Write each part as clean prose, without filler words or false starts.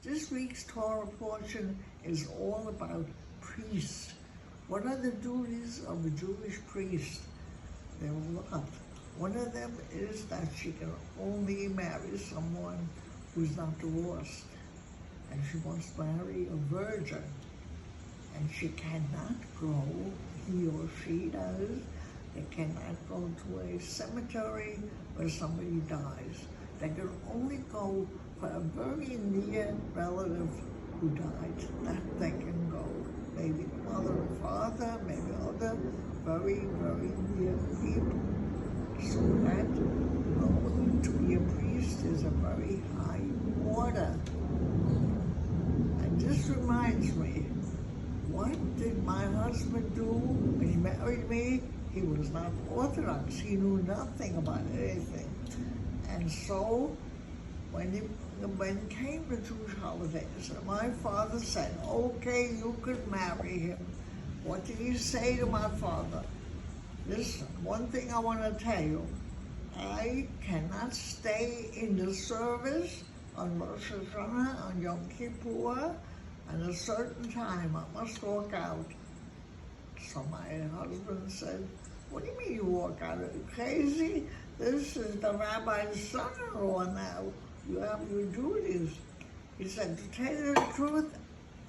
This week's Torah portion is all about priests. What are the duties of a Jewish priest? There are a lot. One of them is that she can only marry someone who's not divorced. And she must marry a virgin. And she cannot go, he or she does, they cannot go to a cemetery where somebody dies. They can only go for a very near relative who died. That they can go. Maybe mother or father, maybe other very, very near people. So that going to be a priest is a very high order. And this reminds me, what did my husband do when he married me? He was not Orthodox. He knew nothing about anything. And so when it came to Jewish holidays, my father said, okay, you could marry him. What did he say to my father? Listen, one thing I want to tell you, I cannot stay in the service on Rosh Hashanah, on Yom Kippur, at a certain time. I must walk out. So my husband said, what do you mean you walk out? Are you crazy? This is the rabbi's son-in-law now. You have your duties. He said, to tell you the truth,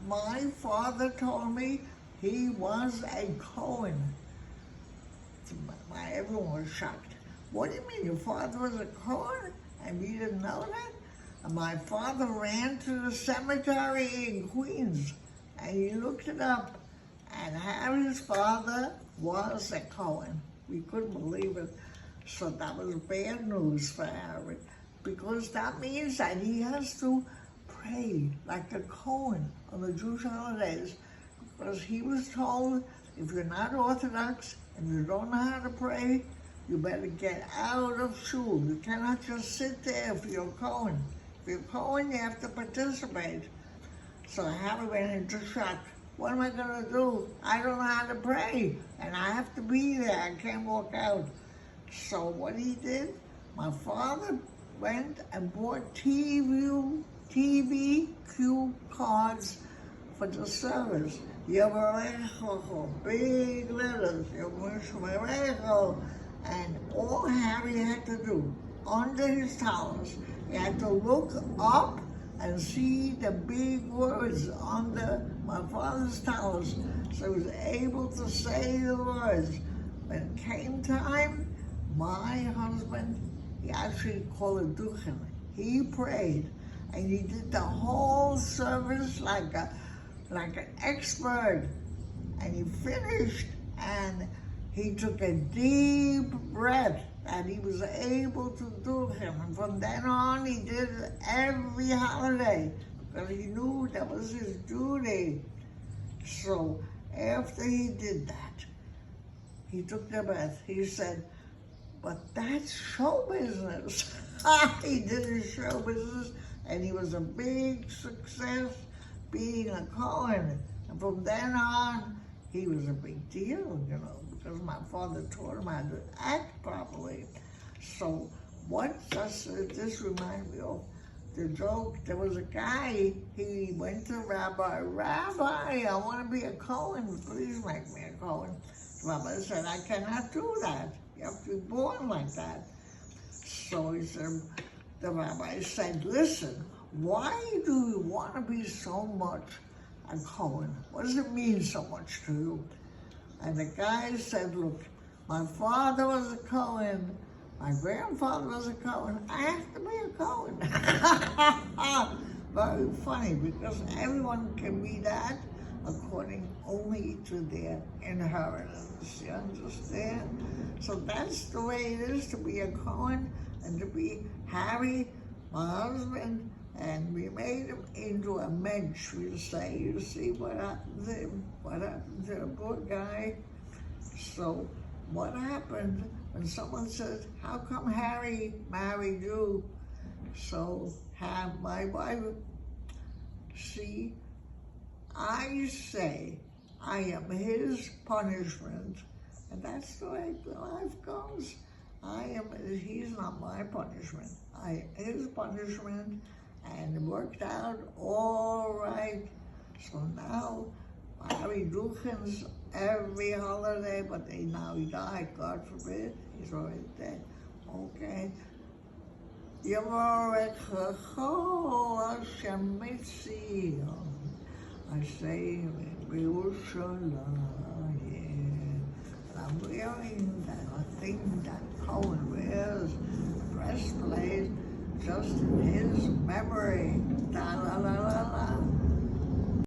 my father told me he was a Kohen. Everyone was shocked. What do you mean, your father was a Kohen and you didn't know that? And my father ran to the cemetery in Queens and he looked it up. And Harry's father was a Kohen. We couldn't believe it. So that was bad news for Harry, because that means that he has to pray like a Kohen on the Jewish holidays, because he was told, if you're not Orthodox and you don't know how to pray, you better get out of shul. You cannot just sit there if you're Kohen. If you're Kohen, you have to participate. So Harry went into shock. What am I going to do? I don't know how to pray, and I have to be there. I can't walk out. So what he did, my father went and bought TV cue cards for the service. Yavarecho, big letters, Yavarecho, and all Harry had to do, under his towels, he had to look up and see the big words under my father's towels, so he was able to say the words. When it came time, my husband, he actually called it duchen. He prayed, and he did the whole service like an expert. And he finished, and he took a deep breath, and he was able to do him. And from then on, he did it every holiday, because he knew that was his duty. So after he did that, he took the breath. He said, but that's show business. He did his show business, and he was a big success being a Kohen. And from then on, he was a big deal, because my father taught him how to act properly. So what does this remind me of? The joke, there was a guy, he went to Rabbi, I want to be a Kohen, please make me a Kohen. The Rabbi said, I cannot do that. You have to be born like that. So he said, the rabbi said, listen, why do you want to be so much a Kohen? What does it mean so much to you? And the guy said, look, my father was a Kohen, my grandfather was a Kohen, I have to be a Kohen. Very funny, because everyone can be that according only to their inheritance, you understand? So that's the way it is to be a Kohen, and to be Harry, my husband, and we made him into a mensch, we say. You see what happened to him? What happened to the poor guy? So what happened when someone says, how come Harry married you? So have my wife, see, I say I am his punishment, and that's the way life goes. He's not my punishment. His punishment, and it worked out all right. So now, Harry Dukins every holiday, but now he died, God forbid, he's already dead. Okay. Yevorechecho Hashem Mitzion. I say, Yerushalayim. I'm wearing that thing that Kohen wears, breastplate, just in his memory. Da la la la la.